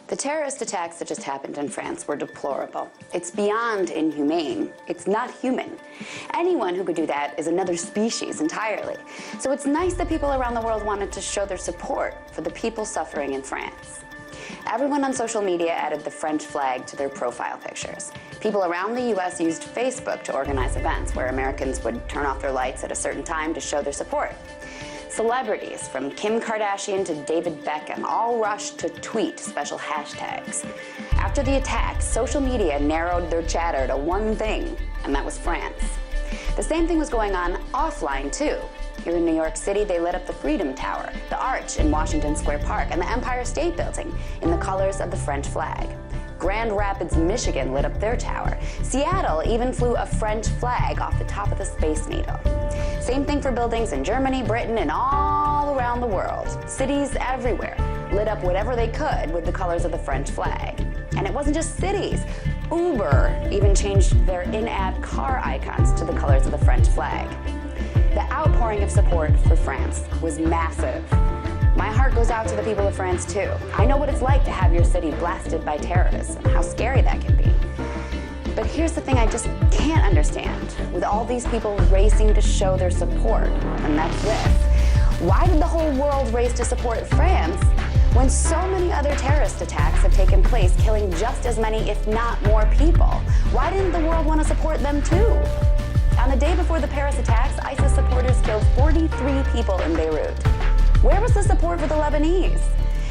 The terrorist attacks that just happened in France were deplorable. It's beyond inhumane. It's not human. Anyone who could do that is another species entirely. So it's nice that people around the world wanted to show their support for the people suffering in France. Everyone on social media added the French flag to their profile pictures. People around the US used Facebook to organize events where Americans would turn off their lights at a certain time to show their support. Celebrities, from Kim Kardashian to David Beckham, all rushed to tweet special hashtags. After the attack, social media narrowed their chatter to one thing, and that was France. The same thing was going on offline, too. Here in New York City, they lit up the Freedom Tower, the Arch in Washington Square Park, and the Empire State Building in the colors of the French flag. Grand Rapids, Michigan lit up their tower. Seattle even flew a French flag off the top of the Space Needle. Same thing for buildings in Germany, Britain, and all around the world. Cities everywhere lit up whatever they could with the colors of the French flag. And it wasn't just cities. Uber even changed their in-app car icons to the colors of the French flag. The outpouring of support for France was massive. My heart goes out to the people of France, too. I know what it's like to have your city blasted by terrorists and how scary that can be. But here's the thing I just can't understand. With all these people racing to show their support, and that's this, why did the whole world race to support France when so many other terrorist attacks have taken place, killing just as many, if not more people? Why didn't the world want to support them, too? On the day before the Paris attacks, ISIS supporters killed 43 people in Beirut. Where was the support for the Lebanese?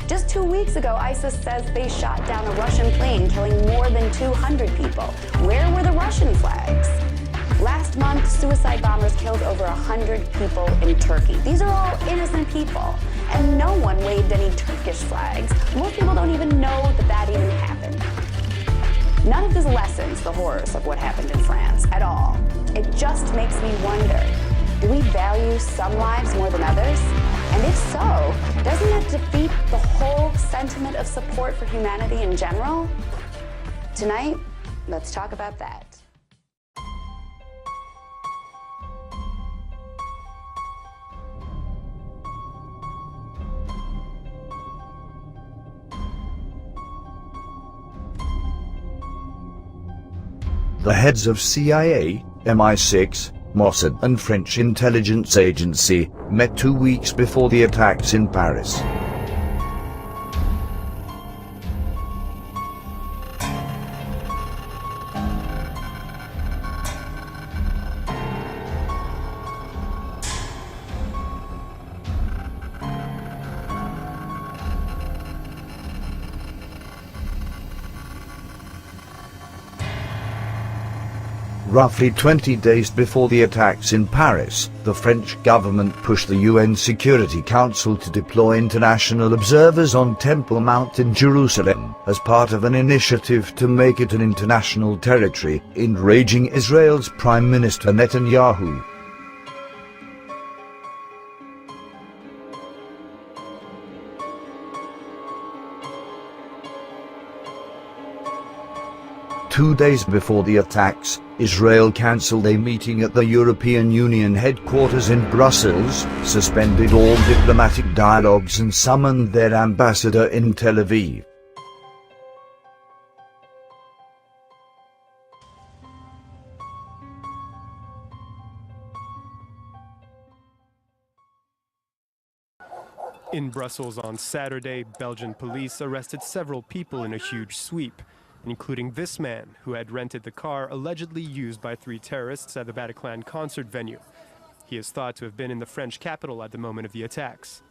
Just 2 weeks ago, ISIS says they shot down a Russian plane, killing more than 200 people. Where were the Russian flags? Last month, suicide bombers killed over 100 people in Turkey. These are all innocent people, and no one waved any Turkish flags. Most people don't even know that that even happened. None of this lessens the horrors of what happened in France at all. It just makes me wonder, do we value some lives more than others? And if so, doesn't that defeat the whole sentiment of support for humanity in general? Tonight, let's talk about that. The heads of CIA, MI6, Mossad and French intelligence agency met 2 weeks before the attacks in Paris. Roughly 20 days before the attacks in Paris, the French government pushed the UN Security Council to deploy international observers on Temple Mount in Jerusalem, as part of an initiative to make it an international territory, enraging Israel's Prime Minister Netanyahu. Two days before the attacks, Israel cancelled a meeting at the European Union headquarters in Brussels, suspended all diplomatic dialogues and summoned their ambassador in Tel Aviv. In Brussels on Saturday, Belgian police arrested several people in a huge sweep, including this man who had rented the car allegedly used by 3 terrorists at the Bataclan concert venue. He is thought to have been in the French capital at the moment of the attacks.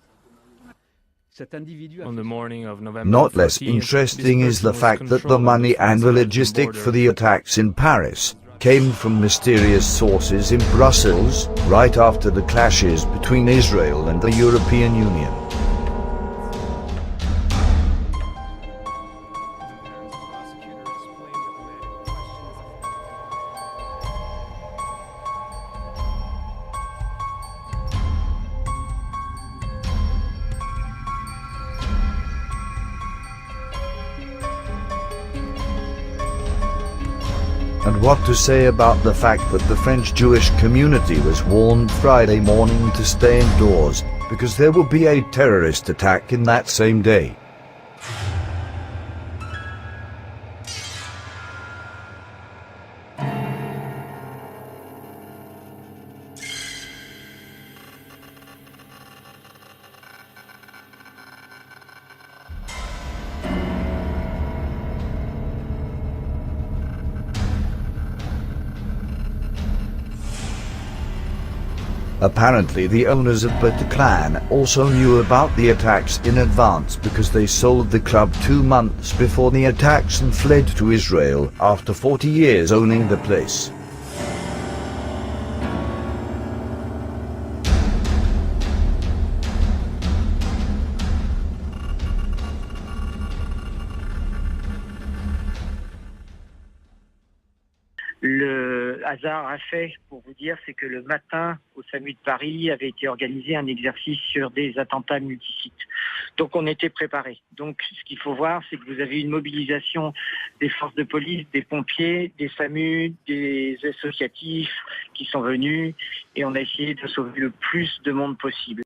On the morning of November Not less 14th, interesting this is the person was fact that the controlling money and the France-Belgian logistic border. for the attacks in Paris came from mysterious sources in Brussels, right after the clashes between Israel and the European Union. And what to say about the fact that the French Jewish community was warned Friday morning to stay indoors, because there will be a terrorist attack in that same day. Apparently the owners of Bataclan also knew about the attacks in advance because they sold the club 2 months before the attacks and fled to Israel after 40 years owning the place. Le hasard a fait, pour vous dire, c'est que le matin, au SAMU de Paris, avait été organisé un exercice sur des attentats multisites. Donc on était préparés. Donc ce qu'il faut voir, c'est que vous avez une mobilisation des forces de police, des pompiers, des SAMU, des associatifs qui sont venus et on a essayé de sauver le plus de monde possible.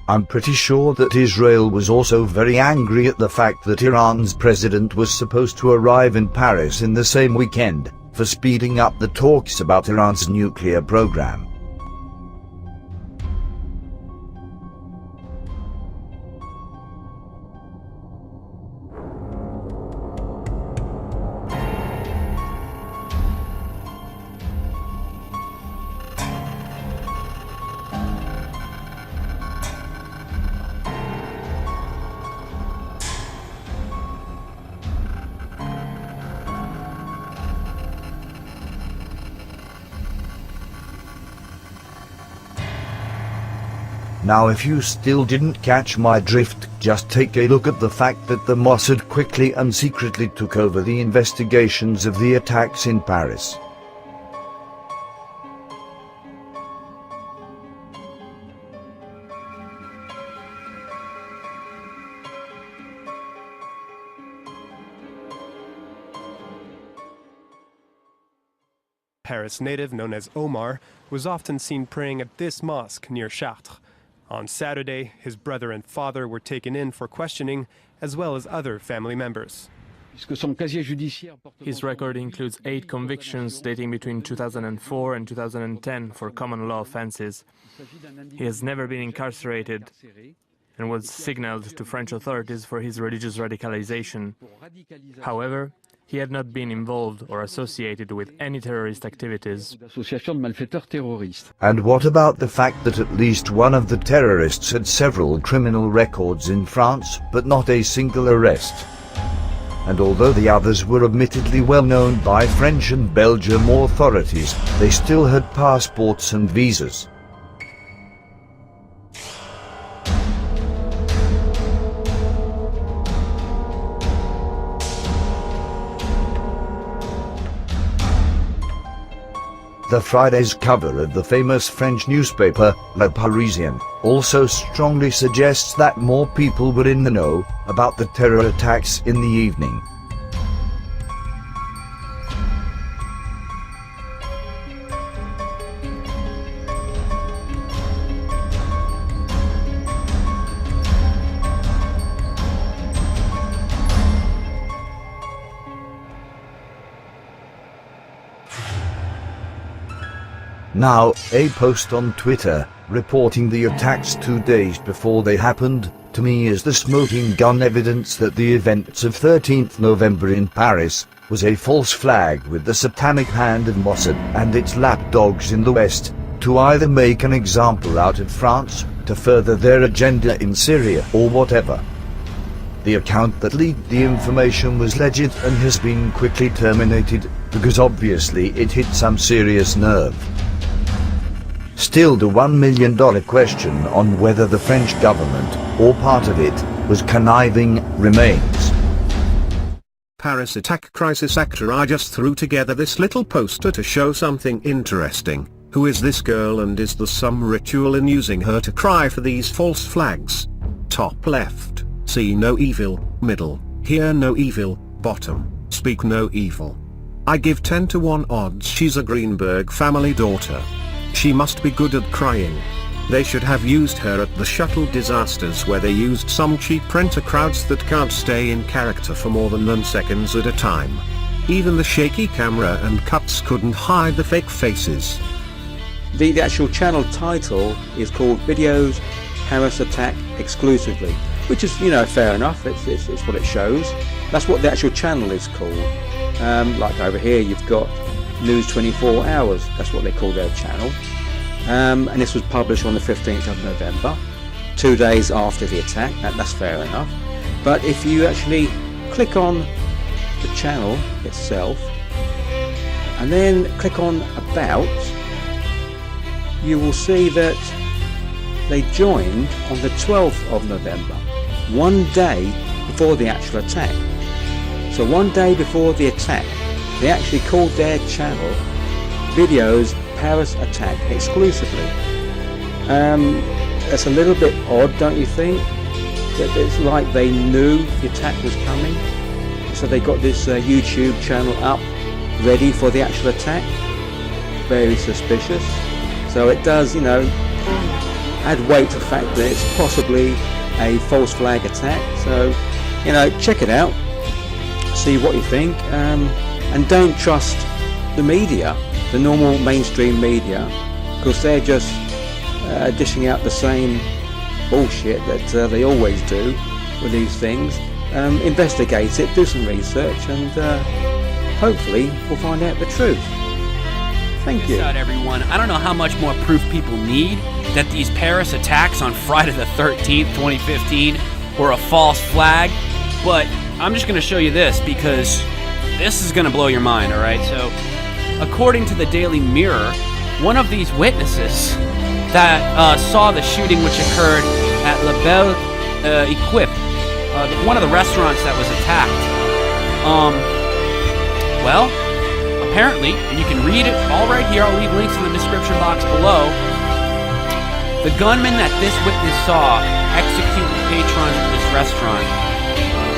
I'm pretty sure that Israel was also very angry at the fact that Iran's president was supposed to arrive in Paris in the same weekend, for speeding up the talks about Iran's nuclear program. Now if you still didn't catch my drift, just take a look at the fact that the Mossad quickly and secretly took over the investigations of the attacks in Paris. Paris native known as Omar was often seen praying at this mosque near Chartres. On Saturday, his brother and father were taken in for questioning, as well as other family members. His record includes 8 convictions dating between 2004 and 2010 for common law offenses. He has never been incarcerated and was signaled to French authorities for his religious radicalization. However, he had not been involved or associated with any terrorist activities. And what about the fact that at least one of the terrorists had several criminal records in France, but not a single arrest? And although the others were admittedly well known by French and Belgian authorities, they still had passports and visas. The Friday's cover of the famous French newspaper, Le Parisien, also strongly suggests that more people were in the know about the terror attacks in the evening. Now, a post on Twitter, reporting the attacks 2 days before they happened, to me is the smoking gun evidence that the events of 13th November in Paris was a false flag with the satanic hand of Mossad and its lapdogs in the West, to either make an example out of France, to further their agenda in Syria or whatever. The account that leaked the information was legit and has been quickly terminated, because obviously it hit some serious nerve. Still, the $1 million question on whether the French government, or part of it, was conniving, remains. Paris attack crisis actor. I just threw together this little poster to show something interesting. Who is this girl, and is there some ritual in using her to cry for these false flags? Top left, see no evil. Middle, hear no evil. Bottom, speak no evil. I give 10 to 1 odds she's a Greenberg family daughter. She must be good at crying. They should have used her at the shuttle disasters, where they used some cheap printer crowds that can't stay in character for more than 9 seconds at a time. Even the shaky camera and cuts couldn't hide the fake faces. The actual channel title is called Videos Paris Attack Exclusively, which is, fair enough. It's what it shows. That's what the actual channel is called. Like over here, you've got News 24 Hours. That's what they call their channel. And this was published on the 15th of November, 2 days after the attack. That's fair enough. But if you actually click on the channel itself and then click on About, you will see that they joined on the 12th of November, 1 day before the actual attack. So 1 day before the attack, they actually called their channel Videos Paris Attack Exclusively. That's a little bit odd, don't you think? That it's like they knew the attack was coming, so they got this YouTube channel up ready for the actual attack. Very suspicious. So it does, add weight to the fact that it's possibly a false flag attack. So, check it out, see what you think, and don't trust the media, the normal mainstream media, because they're just dishing out the same bullshit that they always do with these things. Investigate it, do some research, and hopefully we'll find out the truth. Thank you. Out, everyone. I don't know how much more proof people need that these Paris attacks on Friday the 13th, 2015 were a false flag, but I'm just going to show you this because this is going to blow your mind, all right? So, according to the Daily Mirror, one of these witnesses that saw the shooting which occurred at La Belle Equipe, one of the restaurants that was attacked, well, apparently, and you can read it all right here, I'll leave links in the description box below, the gunman that this witness saw execute the patrons of this restaurant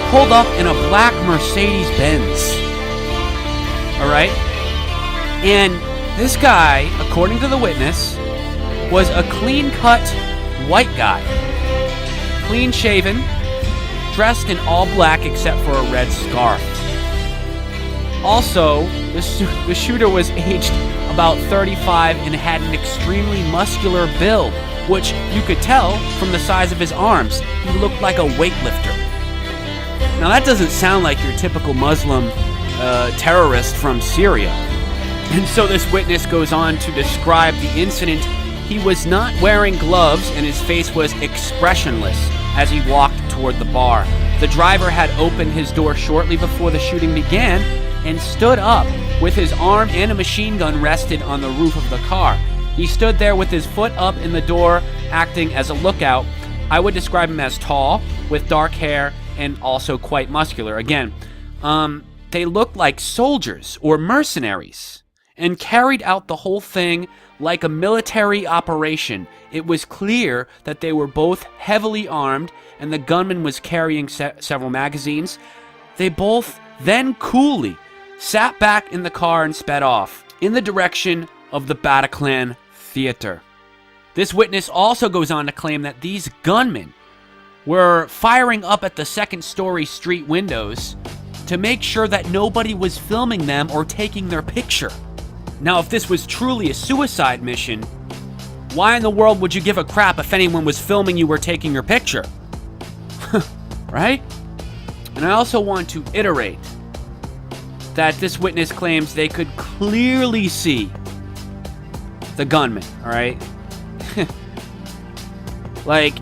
pulled up in a black Mercedes-Benz. Alright? And this guy, according to the witness, was a clean-cut white guy. Clean-shaven, dressed in all black except for a red scarf. Also, the shooter was aged about 35 and had an extremely muscular build, which you could tell from the size of his arms. He looked like a weightlifter. Now that doesn't sound like your typical Muslim terrorist from Syria. And so this witness goes on to describe the incident. He was not wearing gloves and his face was expressionless as he walked toward the bar. The driver had opened his door shortly before the shooting began and stood up with his arm and a machine gun rested on the roof of the car. He stood there with his foot up in the door, acting as a lookout. I would describe him as tall, with dark hair, and also quite muscular. Again, they looked like soldiers or mercenaries and carried out the whole thing like a military operation. It was clear that they were both heavily armed and the gunman was carrying several magazines. They both then coolly sat back in the car and sped off in the direction of the Bataclan Theater. This witness also goes on to claim that these gunmen were firing up at the second-story street windows to make sure that nobody was filming them or taking their picture. Now, if this was truly a suicide mission, why in the world would you give a crap if anyone was filming you or taking your picture? Right? And I also want to iterate that this witness claims they could clearly see the gunman, all right? Like,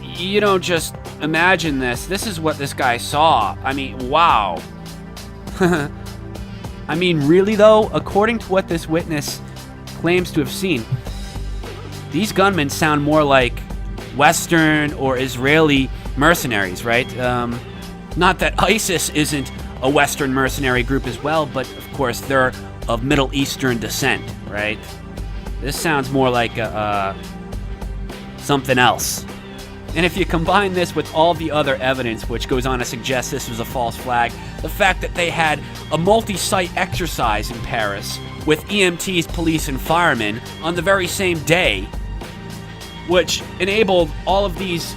you don't just imagine this. This is what this guy saw. I mean, wow. I mean, really though, according to what this witness claims to have seen, these gunmen sound more like Western or Israeli mercenaries, right? Not that ISIS isn't a Western mercenary group as well, but of course they're of Middle Eastern descent, right? This sounds more like something else. And if you combine this with all the other evidence, which goes on to suggest this was a false flag, the fact that they had a multi-site exercise in Paris with EMTs, police, and firemen on the very same day, which enabled all of these,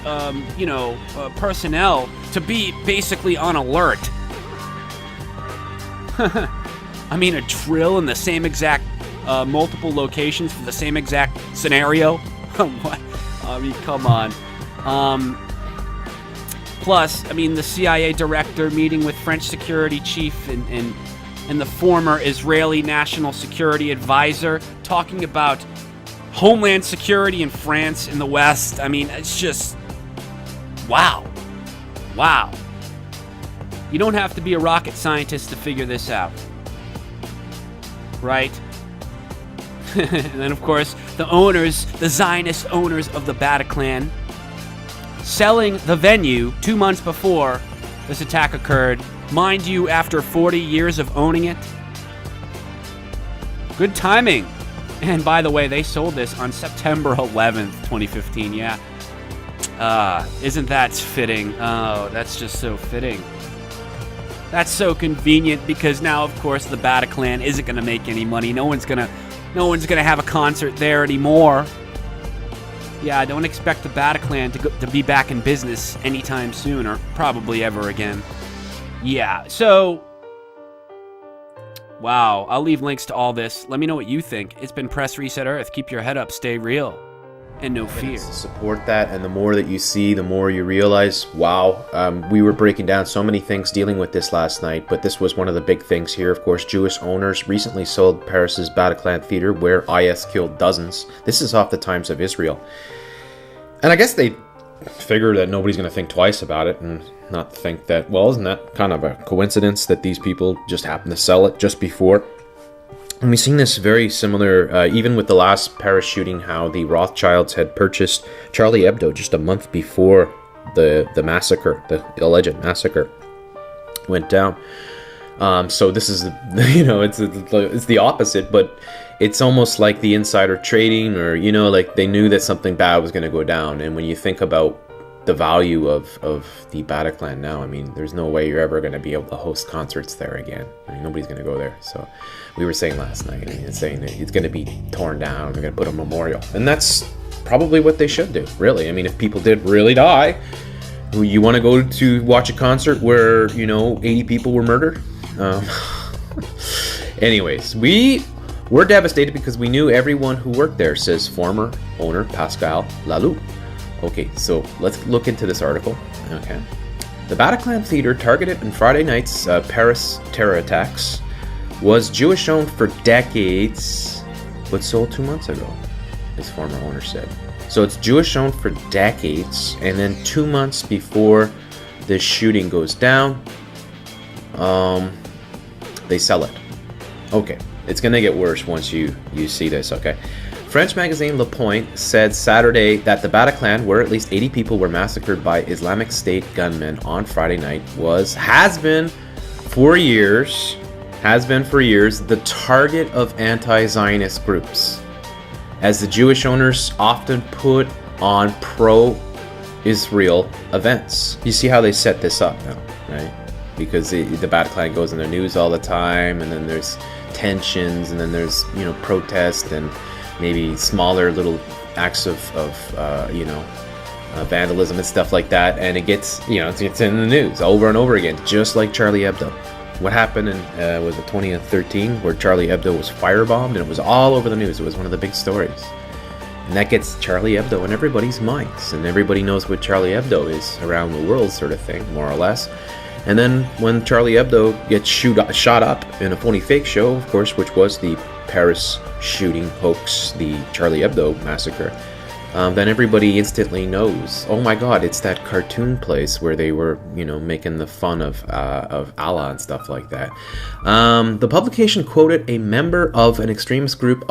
personnel to be basically on alert. I mean, a drill in the same exact multiple locations for the same exact scenario. What? I mean, come on. Plus, I mean, the CIA director meeting with French security chief and the former Israeli national security advisor talking about homeland security in France in the West. I mean, it's just, wow. Wow. You don't have to be a rocket scientist to figure this out. Right? And then, of course, the Zionist owners of the Bataclan, selling the venue 2 months before this attack occurred. Mind you, after 40 years of owning it. Good timing. And by the way, they sold this on September 11th, 2015. Yeah. Isn't that fitting? Oh, that's just so fitting. That's so convenient because now, of course, the Bataclan isn't going to make any money. No one's gonna have a concert there anymore. Yeah, don't expect the Bataclan to be back in business anytime soon, or probably ever again. Yeah, so wow, I'll leave links to all this. Let me know what you think. It's been Press Reset Earth. Keep your head up, stay real, and no fear. Support that, and the more that you see, the more you realize, wow, we were breaking down so many things dealing with this last night, but this was one of the big things here. Of course, Jewish owners recently sold Paris's Bataclan Theater, where IS killed dozens. This is off the Times of Israel. And I guess they figure that nobody's going to think twice about it and not think that, well, isn't that kind of a coincidence that these people just happen to sell it just before? And we've seen this very similar, even with the last Paris shooting, how the Rothschilds had purchased Charlie Hebdo just a month before the massacre, the alleged massacre, went down. So this is, it's the opposite, but it's almost like the insider trading, or, like they knew that something bad was going to go down. And when you think about the value of the Bataclan now, I mean, there's no way you're ever going to be able to host concerts there again. I mean, nobody's going to go there. So we were saying last night, saying that it's going to be torn down. They're going to put a memorial. And that's probably what they should do, really. I mean, if people did really die, you want to go to watch a concert where, 80 people were murdered? Anyways, we're devastated because we knew everyone who worked there, says former owner Pascal Lalou. Okay, so let's look into this article. Okay. The Bataclan Theater, targeted in Friday night's Paris terror attacks, was Jewish-owned for decades, but sold 2 months ago, his former owner said. So it's Jewish-owned for decades, and then 2 months before the shooting goes down, they sell it. Okay, it's gonna get worse once you see this, okay? French magazine Le Point said Saturday that the Bataclan, where at least 80 people were massacred by Islamic State gunmen on Friday night, has been for years the target of anti-Zionist groups, as the Jewish owners often put on pro-Israel events. You see how they set this up now, right? Because the Bataclan goes in the news all the time, and then there's tensions, and then there's protests, and maybe smaller little acts of vandalism and stuff like that, and it gets it's in the news over and over again, just like Charlie Hebdo. What happened in was it 2013, where Charlie Hebdo was firebombed, and it was all over the news. It was one of the big stories, and that gets Charlie Hebdo in everybody's minds, and everybody knows what Charlie Hebdo is around the world, sort of thing, more or less. And then when Charlie Hebdo gets shot up in a phony fake show, of course, which was the Paris shooting hoax, the Charlie Hebdo massacre, then everybody instantly knows, oh my god, it's that cartoon place where they were, making the fun of Allah and stuff like that. The publication quoted a member of an extremist group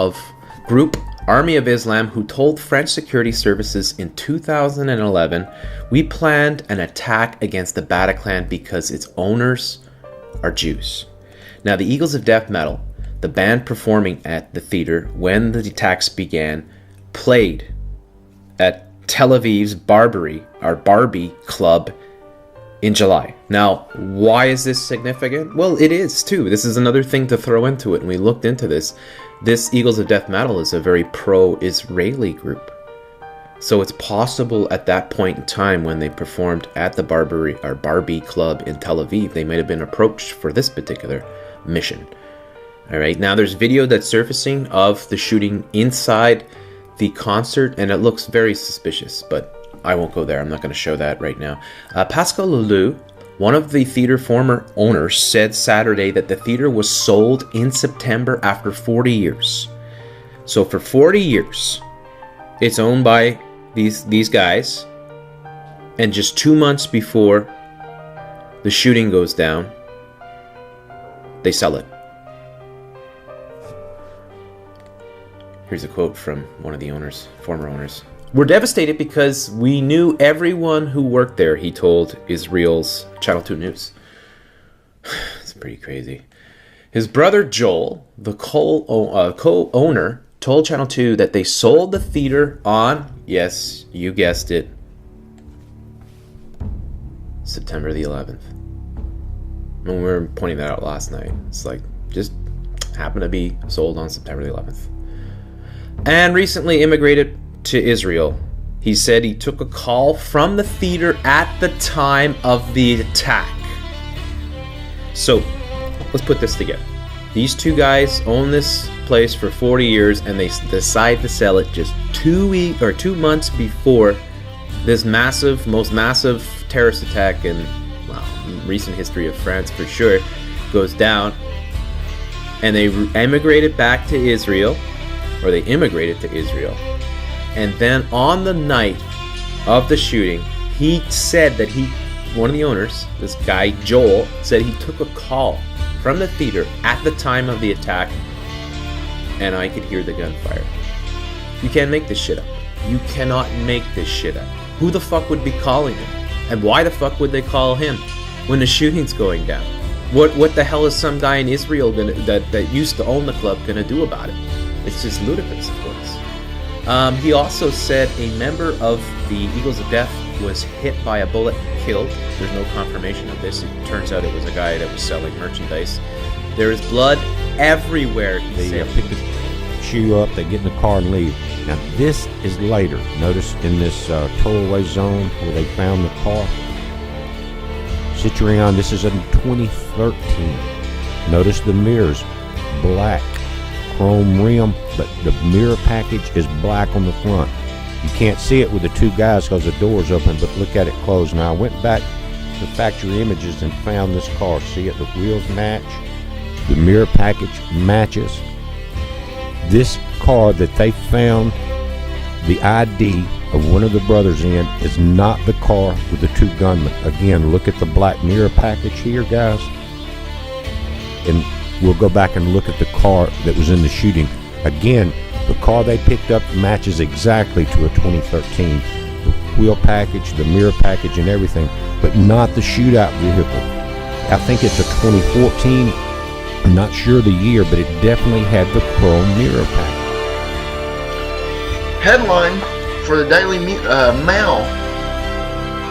Army of Islam, who told French security services in 2011, "We planned an attack against the Bataclan because its owners are Jews." Now, the Eagles of Death Metal, the band performing at the theater when the attacks began, played at Tel Aviv's Barbie Club in July. Now, why is this significant? Well, it is too. This is another thing to throw into it, and we looked into this. This Eagles of Death Metal is a very pro-Israeli group. So it's possible at that point in time when they performed at the Barbie Club in Tel Aviv, they might have been approached for this particular mission. All right, now there's video that's surfacing of the shooting inside the concert, and it looks very suspicious, but I won't go there. I'm not going to show that right now. Pascal Leloup, one of the theater former owners, said Saturday that the theater was sold in September after 40 years. So for 40 years, it's owned by these guys, and just 2 months before the shooting goes down, they sell it. Here's a quote from one of the owners, former owners. "We're devastated because we knew everyone who worked there," he told Israel's Channel 2 News. It's pretty crazy. His brother Joel, the co-owner, told Channel 2 that they sold the theater on, yes, you guessed it, September the 11th. When we were pointing that out last night, it's like, just happened to be sold on September the 11th. And recently immigrated to Israel. He said he took a call from the theater at the time of the attack. So, let's put this together. These two guys own this place for 40 years, and they decide to sell it just 2 months before this most massive terrorist attack in, well, recent history of France for sure, goes down. And they immigrated back to Israel, or they immigrated to Israel. And then on the night of the shooting, he said that one of the owners, this guy Joel, said he took a call from the theater at the time of the attack, and I could hear the gunfire. You can't make this shit up. You cannot make this shit up. Who the fuck would be calling him? And why the fuck would they call him when the shooting's going down? What the hell is some guy in Israel that used to own the club gonna do about it? It's just ludicrous, of course. He also said a member of the Eagles of Death was hit by a bullet, killed. There's no confirmation of this. It turns out it was a guy that was selling merchandise. There is blood everywhere, he said. They pick the shoe up, they get in the car and leave. Now this is later. Notice in this tollway zone where they found the car. Citroen, this is in 2013. Notice the mirrors, black. Chrome rim, but the mirror package is black on the front. You can't see it with the two guys because the door's open, but look at it closed. Now I went back to factory images and found this car. See it? The wheels match. The mirror package matches. This car that they found the ID of one of the brothers in is not the car with the two gunmen. Again, look at the black mirror package here, guys. And we'll go back and look at the car that was in the shooting. Again, the car they picked up matches exactly to a 2013. The wheel package, the mirror package, and everything, but not the shootout vehicle. I think it's a 2014. I'm not sure the year, but it definitely had the chrome mirror package. Headline for the Daily Mail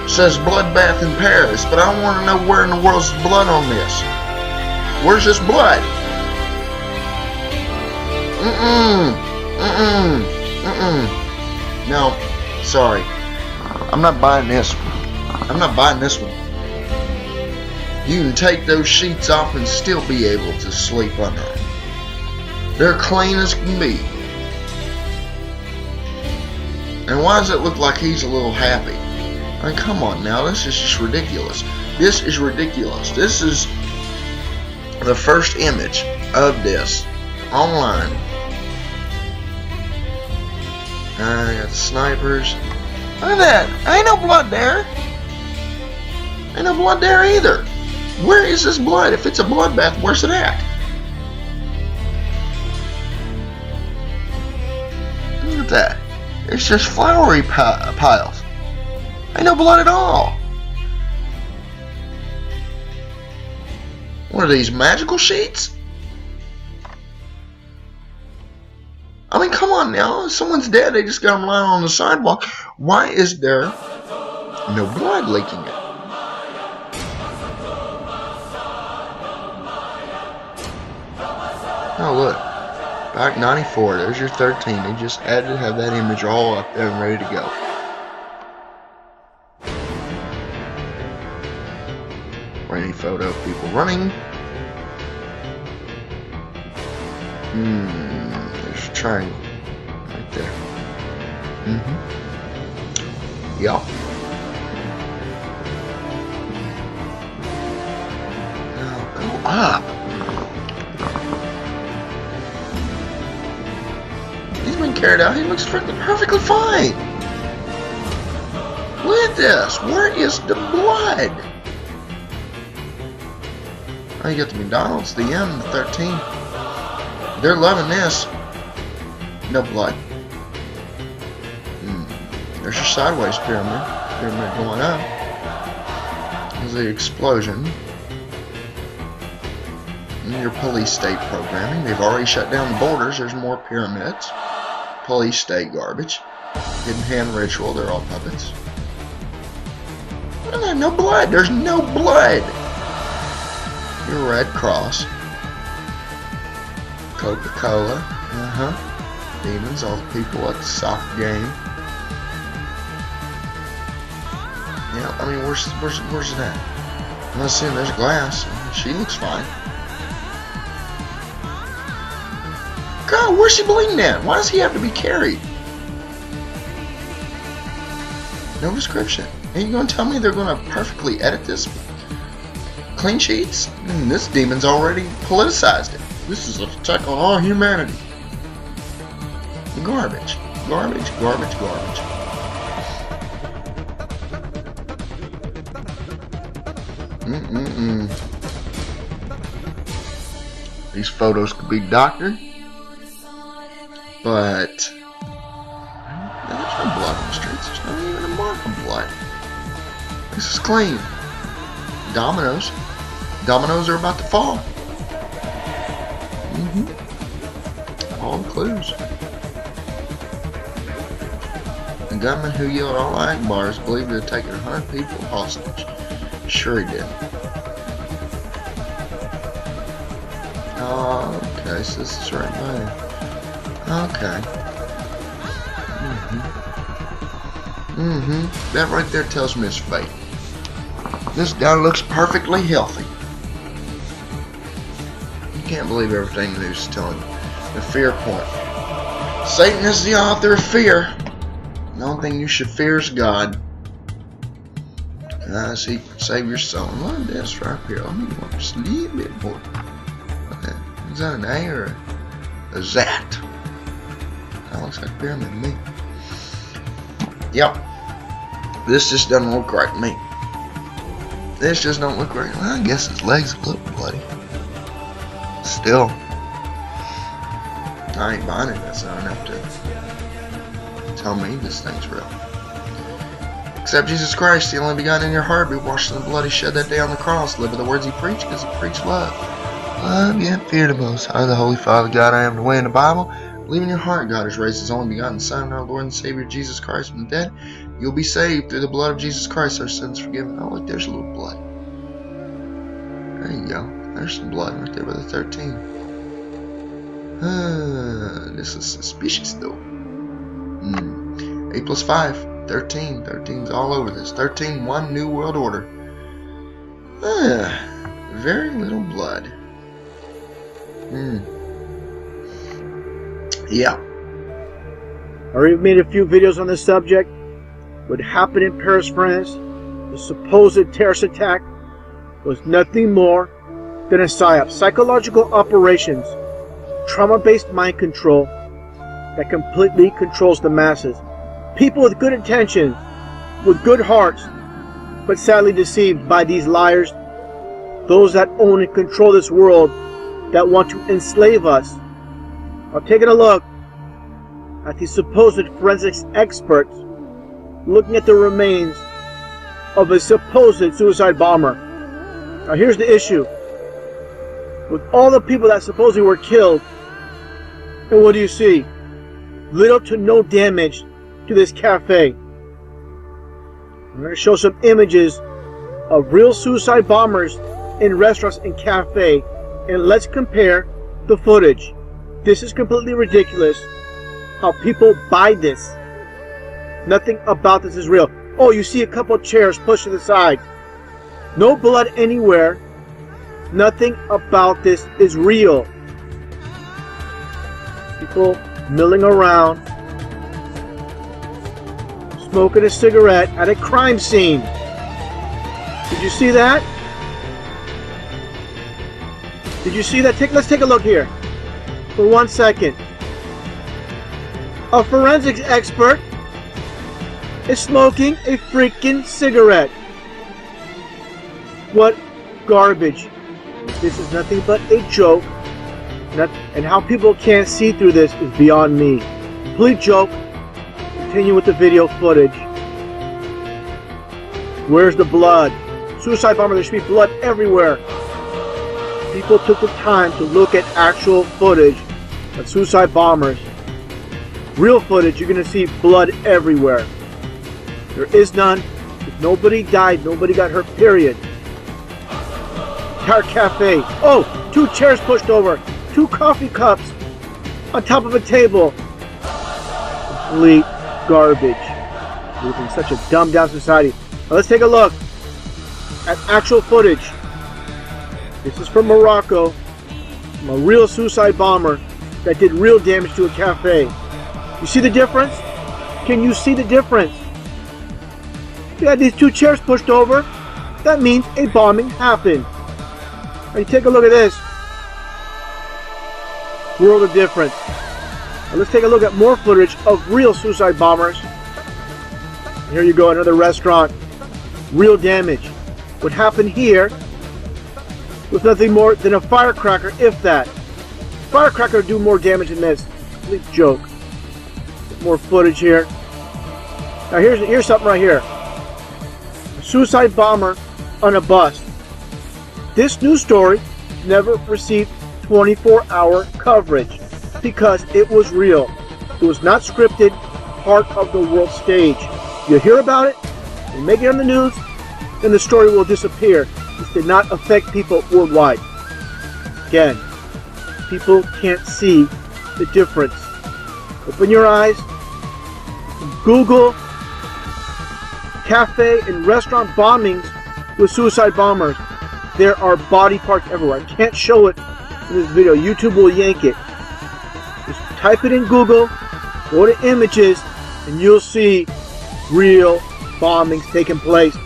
says bloodbath in Paris, but I want to know where in the world's blood on this. Where's this blood? No, sorry. I'm not buying this one. I'm not buying this one. You can take those sheets off and still be able to sleep under them. They're clean as can be. And why does it look like he's a little happy? I mean, come on now, this is just ridiculous. This is ridiculous. This is the first image of this online. I got the snipers. Look at that. Ain't no blood there. Ain't no blood there either. Where is this blood? If it's a bloodbath, where's it at? Look at that. It's just flowery piles. Ain't no blood at all. What are these, magical sheets? I mean, come on now. If someone's dead, they just got them lying on the sidewalk. Why is there no blood leaking it? Oh, look. Back 94. There's your 13. They just had to have that image all up there and ready to go. Rainy photo of people running. There's a triangle right there. Yep. Now go up. He's been carried out. He looks perfectly fine. Look at this. Where is the blood? Oh, you got the McDonald's, the M, the 13. They're loving this. No blood. There's your sideways pyramid. Pyramid going up. There's the explosion. And your police state programming. They've already shut down the borders. There's more pyramids. Police state garbage. Hidden hand ritual. They're all puppets. Look at that. No blood. There's no blood. Your Red Cross. Coca-Cola. Demons. All the people at the soccer game. Yeah, I mean, where's it at? I'm not seeing there's glass. She looks fine. God, where's she bleeding at? Why does he have to be carried? No description. Are you going to tell me they're going to perfectly edit this? Clean sheets? This demon's already politicized it. This is an attack on all humanity. Garbage. Garbage, garbage, garbage. These photos could be doctored, but there's no blood on the streets. There's not even a mark of blood. This is clean. Dominoes. Dominoes are about to fall. All the clues. The gunman who yelled "Allah Akbar" is believed to have taken 100 people hostage. Sure he did. Oh, okay, so this is right by there. Okay. That right there tells me it's fake. This guy looks perfectly healthy. You can't believe everything the news is telling you. The fear point. Satan is the author of fear. The only thing you should fear is God. He can save your soul. Look at this right here. Let me watch just a little bit more. Okay. Is that an A or a Z? That looks like a pyramid to me. Yep. This just doesn't look right to me. This just don't look right. Well, I guess his legs look bloody. Still. I ain't buying it. That's not enough to tell me this thing's real. Accept Jesus Christ, the only begotten in your heart, be washed in the blood he shed that day on the cross. Live by the words he preached, because he preached love. Love, yet fear the Most High, the Holy Father, God, I am the way in the Bible. Believe in your heart God has raised his only begotten Son, our Lord and Savior Jesus Christ from the dead. You'll be saved through the blood of Jesus Christ, our sins forgiven. Oh, look, there's a little blood. There you go. There's some blood right there by the 13. This is suspicious, though. 8 plus 5. 13. 13's all over this. 13, one new world order. Very little blood. Yeah. I already made a few videos on this subject. What happened in Paris, France, the supposed terrorist attack, was nothing more than a PSYOP, psychological operations, trauma-based mind control that completely controls the masses. People with good intentions, with good hearts, but sadly deceived by these liars, those that own and control this world, that want to enslave us. I'm taking a look at these supposed forensics experts looking at the remains of a supposed suicide bomber. Now here's the issue. With all the people that supposedly were killed, and what do you see? Little to no damage to this cafe. I'm going to show some images of real suicide bombers in restaurants and cafe, and let's compare the footage. This is completely ridiculous how people buy this. Nothing about this is real. Oh, you see a couple chairs pushed to the side. No blood anywhere. Nothing about this is real. people milling around, smoking a cigarette at a crime scene. Did you see that? Did you see that? Let's take a look here for 1 second. A forensics expert is smoking a freaking cigarette. What garbage. This is nothing but a joke. And how people can't see through this is beyond me. Complete joke. Continue with the video footage. Where's the blood? Suicide bomber, there should be blood everywhere. People took the time to look at actual footage of suicide bombers. Real footage, you're going to see blood everywhere. There is none. Nobody died. Nobody got hurt, period. Entire cafe. Oh, 2 chairs pushed over. 2 coffee cups on top of a table. Complete garbage. We live in such a dumbed down society. Now let's take a look at actual footage. This is from Morocco. From a real suicide bomber that did real damage to a cafe. You see the difference? Can you see the difference? You had these 2 chairs pushed over. That means a bombing happened. Now you take a look at this. World of difference. Now let's take a look at more footage of real suicide bombers. Here you go, another restaurant. Real damage. What happened here was nothing more than a firecracker, if that. Firecracker would do more damage than this. Complete joke. More footage here. Now here's something right here. A suicide bomber on a bus. This news story never received 24-hour coverage because it was real. It was not scripted, part of the world stage. You hear about it, you make it on the news, then the story will disappear. This did not affect people worldwide. Again, people can't see the difference. Open your eyes, Google cafe and restaurant bombings with suicide bombers. There are body parts everywhere. I can't show it in this video. YouTube will yank it. Just type it in Google, go to images, and you'll see real bombings taking place.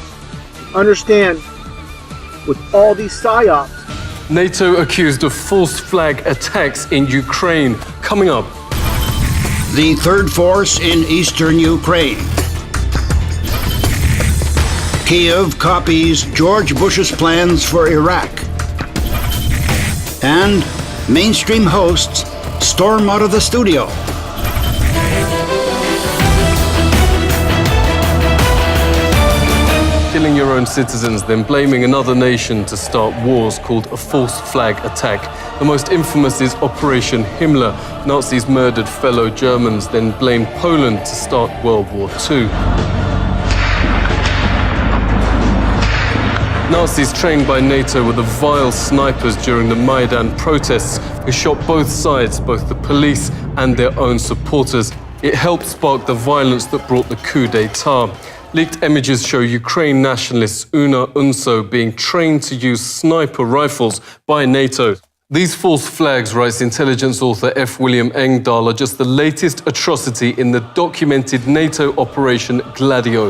Understand, with all these psyops. NATO accused of false flag attacks in Ukraine. Coming up. The third force in eastern Ukraine. Kiev copies George Bush's plans for Iraq. And mainstream hosts storm out of the studio. Killing your own citizens, then blaming another nation to start wars called a false flag attack. The most infamous is Operation Himmler. Nazis murdered fellow Germans, then blamed Poland to start World War II. Nazis trained by NATO were the vile snipers during the Maidan protests who shot both sides, both the police and their own supporters. It helped spark the violence that brought the coup d'etat. Leaked images show Ukraine nationalists Una Unso being trained to use sniper rifles by NATO. These false flags, writes intelligence author F. William Engdahl, are just the latest atrocity in the documented NATO Operation Gladio.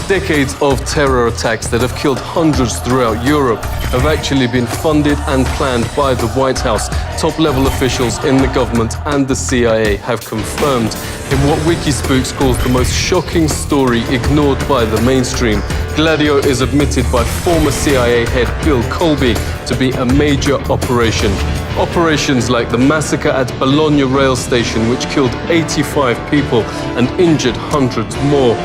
Decades of terror attacks that have killed hundreds throughout Europe have actually been funded and planned by the White House. Top-level officials in the government and the CIA have confirmed in what Wikispooks calls the most shocking story ignored by the mainstream. Gladio is admitted by former CIA head Bill Colby to be a major operation. Operations like the massacre at Bologna rail station, which killed 85 people and injured hundreds more.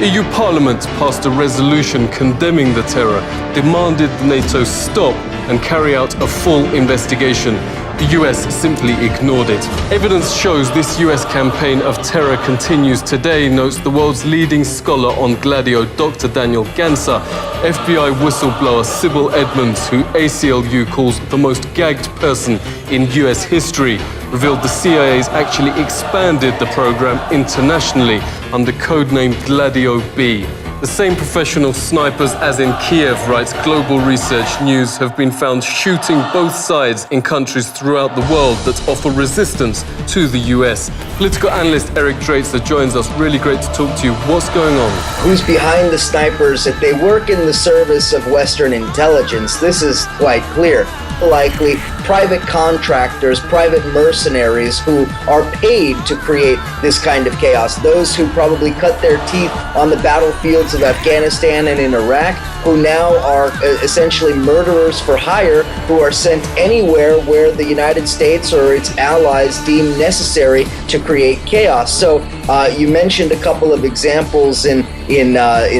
EU Parliament passed a resolution condemning the terror, demanded NATO stop and carry out a full investigation. The US simply ignored it. Evidence shows this US campaign of terror continues today, notes the world's leading scholar on Gladio, Dr. Daniel Ganser. FBI whistleblower Sybil Edmonds, who ACLU calls the most gagged person in US history, revealed the CIA's actually expanded the program internationally under codename Gladio B. The same professional snipers as in Kiev, writes Global Research News, have been found shooting both sides in countries throughout the world that offer resistance to the US. Political analyst Eric Draitser joins us. Really great to talk to you. What's going on? Who's behind the snipers? If they work in the service of Western intelligence, this is quite clear. Likely private contractors, private mercenaries who are paid to create this kind of chaos. Those who probably cut their teeth on the battlefields of Afghanistan and in Iraq, who now are essentially murderers for hire, who are sent anywhere where the United States or its allies deem necessary to create chaos. So you mentioned a couple of examples in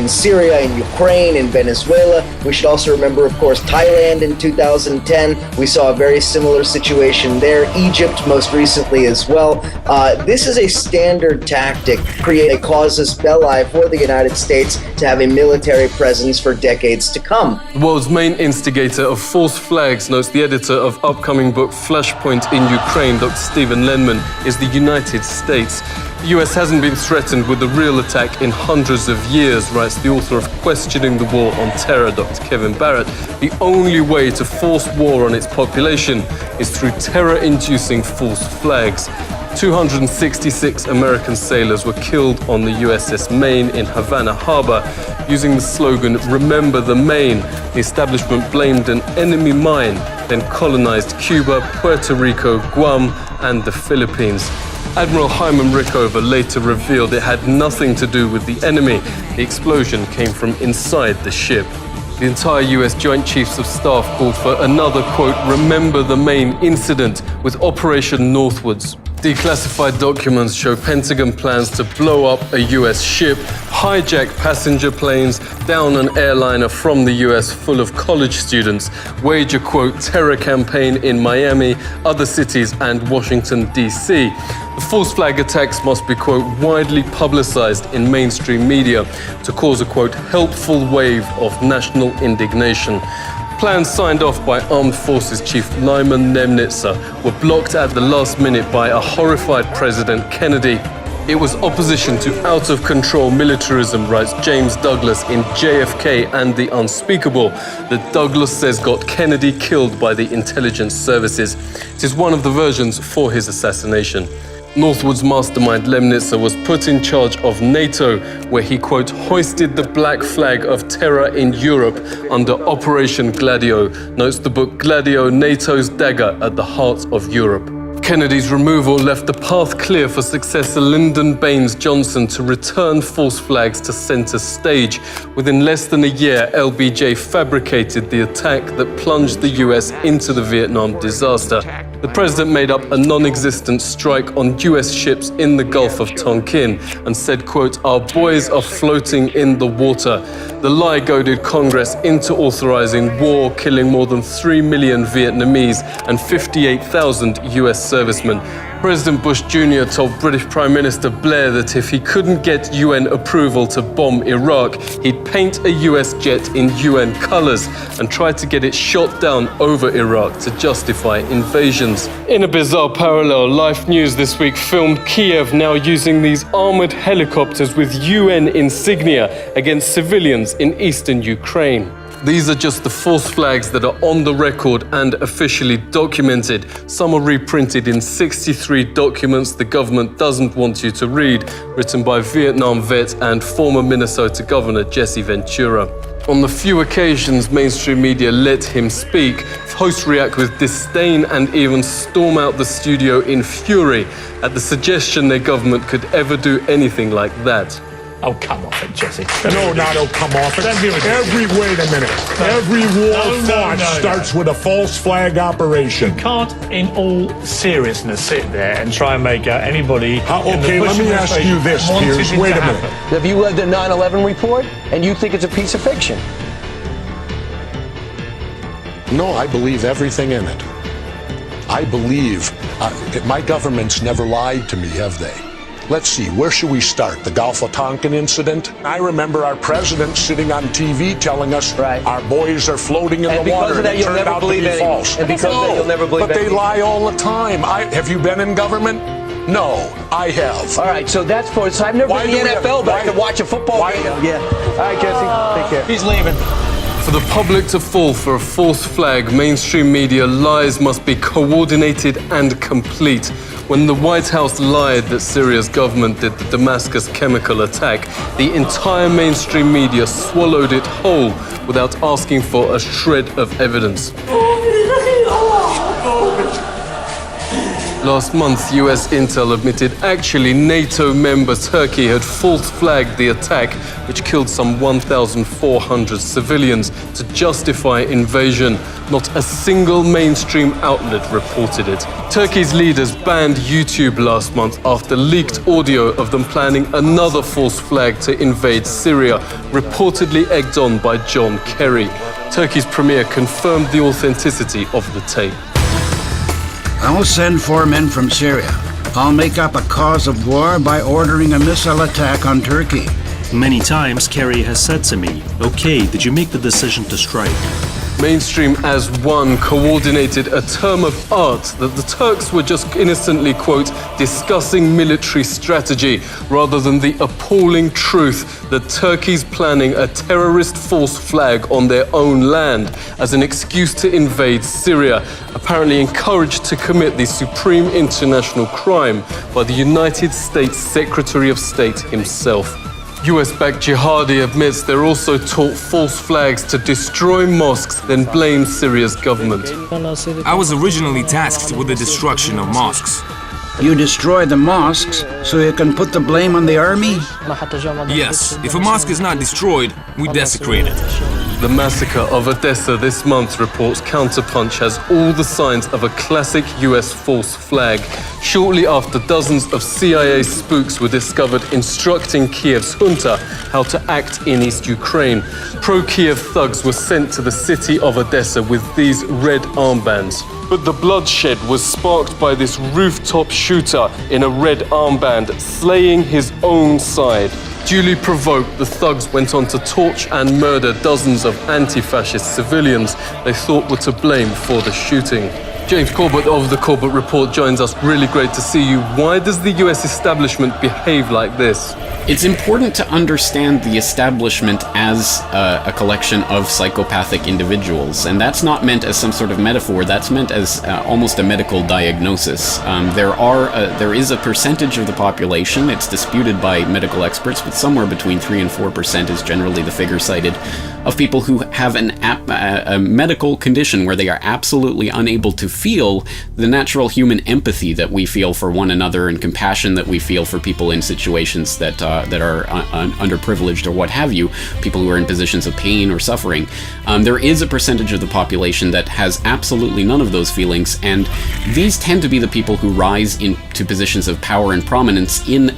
Syria, in Ukraine, in Venezuela. We should also remember, of course, Thailand in 2010. We saw a very similar situation there. Egypt most recently as well. This is a standard tactic, create a casus belli for the United States to have a military presence for decades to come. The world's main instigator of false flags, notes the editor of upcoming book Flashpoint in Ukraine, Dr. Stephen Lenman, is the United States. The US hasn't been threatened with a real attack in hundreds of years, writes the author of Questioning the War on Terror, Dr. Kevin Barrett. The only way to force war on its population is through terror-inducing false flags. 266 American sailors were killed on the USS Maine in Havana Harbor using the slogan, "Remember the Maine." The establishment blamed an enemy mine, then colonized Cuba, Puerto Rico, Guam, and the Philippines. Admiral Hyman Rickover later revealed it had nothing to do with the enemy. The explosion came from inside the ship. The entire US Joint Chiefs of Staff called for another, quote, "Remember the Maine incident" with Operation Northwoods. Declassified documents show Pentagon plans to blow up a US ship, hijack passenger planes, down an airliner from the US full of college students, wage a, quote, "terror campaign in Miami, other cities, and Washington, D.C. The false flag attacks must be, quote, "widely publicized in mainstream media to cause a, quote, "helpful wave of national indignation." Plans signed off by Armed Forces Chief Lyman Nemnitzer were blocked at the last minute by a horrified President Kennedy. It was opposition to out-of-control militarism, writes James Douglas in JFK and the Unspeakable, that Douglas says got Kennedy killed by the intelligence services. It is one of the versions for his assassination. Northwood's mastermind Lemnitzer was put in charge of NATO, where he, quote, "hoisted the black flag of terror in Europe under Operation Gladio," notes the book Gladio, NATO's Dagger at the Heart of Europe. Kennedy's removal left the path clear for successor Lyndon Baines Johnson to return false flags to center stage. Within less than a year, LBJ fabricated the attack that plunged the US into the Vietnam disaster. The president made up a non-existent strike on US ships in the Gulf of Tonkin and said, quote, "Our boys are floating in the water." The lie goaded Congress into authorizing war, killing more than 3 million Vietnamese and 58,000 US servicemen. President Bush Jr. told British Prime Minister Blair that if he couldn't get UN approval to bomb Iraq, he'd paint a US jet in UN colors and try to get it shot down over Iraq to justify invasions. In a bizarre parallel, Life News this week filmed Kiev now using these armored helicopters with UN insignia against civilians in eastern Ukraine. These are just the false flags that are on the record and officially documented. Some are reprinted in 63 documents the government doesn't want you to read, written by Vietnam vet and former Minnesota Governor Jesse Ventura. On the few occasions mainstream media let him speak, hosts react with disdain and even storm out the studio in fury at the suggestion their government could ever do anything like that. Oh, come off it, Jesse. No, not oh, come off it. Wait a minute. Every war fought starts with a false flag operation. You can't, in all seriousness, sit there and try and make out anybody... Okay, let me ask you this, Piers. Wait a minute. Have you read the 9/11 report and you think it's a piece of fiction? No, I believe everything in it. I believe... my government's never lied to me, have they? Let's see, where should we start? The Gulf of Tonkin incident? I remember our president sitting on TV telling us our boys are floating in the water, and it turned out to be false. And because of that, you'll never believe But they lie all the time. Have you been in government? No, I have. All right, so that's for. So I've never been in the NFL, but I can watch a football game. Yeah. All right, Jesse. Take care. He's leaving. For the public to fall for a false flag, mainstream media lies must be coordinated and complete. When the White House lied that Syria's government did the Damascus chemical attack, the entire mainstream media swallowed it whole without asking for a shred of evidence. Last month, US intel admitted actually NATO member Turkey had false flagged the attack, which killed some 1,400 civilians, to justify invasion. Not a single mainstream outlet reported it. Turkey's leaders banned YouTube last month after leaked audio of them planning another false flag to invade Syria, reportedly egged on by John Kerry. Turkey's premier confirmed the authenticity of the tape. I'll send 4 men from Syria. I'll make up a cause of war by ordering a missile attack on Turkey. Many times, Kerry has said to me, okay, did you make the decision to strike? Mainstream as one coordinated a term of art that the Turks were just innocently, quote, discussing military strategy, rather than the appalling truth that Turkey's planning a terrorist false flag on their own land as an excuse to invade Syria, apparently encouraged to commit the supreme international crime by the United States Secretary of State himself. US-backed jihadi admits they're also taught false flags to destroy mosques, then blame Syria's government. I was originally tasked with the destruction of mosques. You destroy the mosques so you can put the blame on the army? Yes, if a mosque is not destroyed, we desecrate it. The massacre of Odessa this month, reports Counterpunch, has all the signs of a classic US false flag. Shortly after, dozens of CIA spooks were discovered instructing Kiev's junta how to act in East Ukraine. Pro-Kiev thugs were sent to the city of Odessa with these red armbands. But the bloodshed was sparked by this rooftop shooter in a red armband slaying his own side. Duly provoked, the thugs went on to torch and murder dozens of anti-fascist civilians they thought were to blame for the shooting. James Corbett of The Corbett Report joins us. Really great to see you. Why does the US establishment behave like this? It's important to understand the establishment as a collection of psychopathic individuals, and that's not meant as some sort of metaphor. That's meant as almost a medical diagnosis. There is a percentage of the population, it's disputed by medical experts, but somewhere between 3 and 4% is generally the figure cited, of people who have a medical condition where they are absolutely unable to feel the natural human empathy that we feel for one another and compassion that we feel for people in situations that are underprivileged or what have you, people who are in positions of pain or suffering. There is a percentage of the population that has absolutely none of those feelings, and these tend to be the people who rise into positions of power and prominence in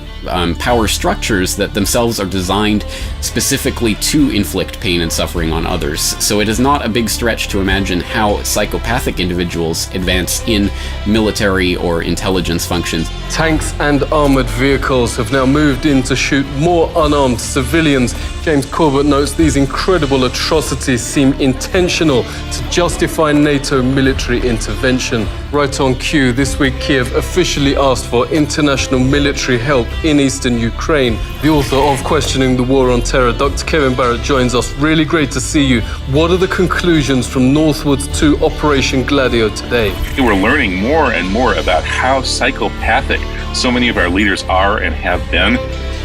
power structures that themselves are designed specifically to inflict pain and suffering on others. So it is not a big stretch to imagine how psychopathic individuals advance in military or intelligence functions. Tanks and armoured vehicles have now moved in to shoot more unarmed civilians. James Corbett notes these incredible atrocities seem intentional to justify NATO military intervention. Right on cue, this week Kiev officially asked for international military help in eastern Ukraine. The author of Questioning the War on Terror, Dr. Kevin Barrett, joins us. Really great to see you. What are the conclusions from Northwoods to Operation Gladio today? We're learning more and more about how psychopathic so many of our leaders are and have been.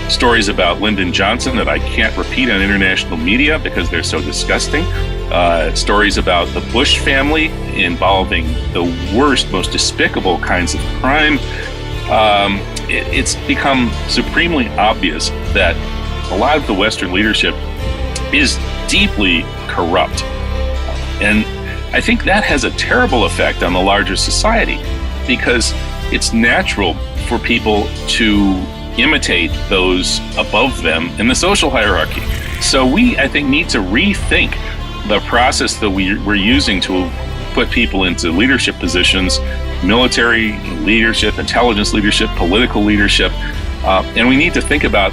Stories about Lyndon Johnson that I can't repeat on international media because they're so disgusting. Stories about the Bush family involving the worst, most despicable kinds of crime. It's become supremely obvious that a lot of the Western leadership is deeply corrupt. And I think that has a terrible effect on the larger society because it's natural for people to imitate those above them in the social hierarchy. So we, I think, need to rethink the process that we're using to put people into leadership positions, military leadership, intelligence leadership, political leadership, and we need to think about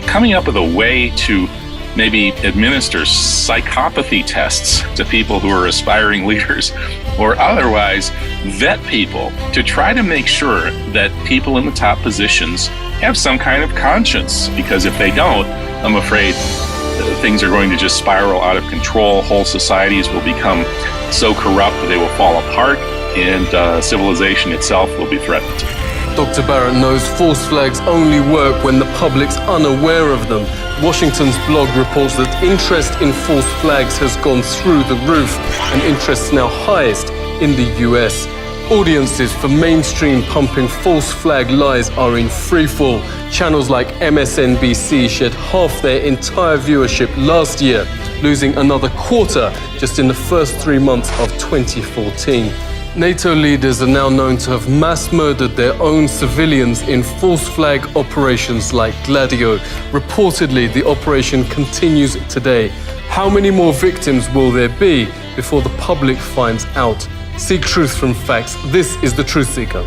coming up with a way to maybe administer psychopathy tests to people who are aspiring leaders, or otherwise vet people to try to make sure that people in the top positions have some kind of conscience. Because if they don't, I'm afraid things are going to just spiral out of control. Whole societies will become so corrupt that they will fall apart, and civilization itself will be threatened. Dr. Barrett knows false flags only work when the public's unaware of them. Washington's blog reports that interest in false flags has gone through the roof, and interest is now highest in the US. Audiences for mainstream pumping false flag lies are in freefall. Channels like MSNBC shed half their entire viewership last year, losing another quarter just in the first 3 months of 2014. NATO leaders are now known to have mass murdered their own civilians in false flag operations like Gladio. Reportedly, the operation continues today. How many more victims will there be before the public finds out? Seek truth from facts. This is The Truth Seeker.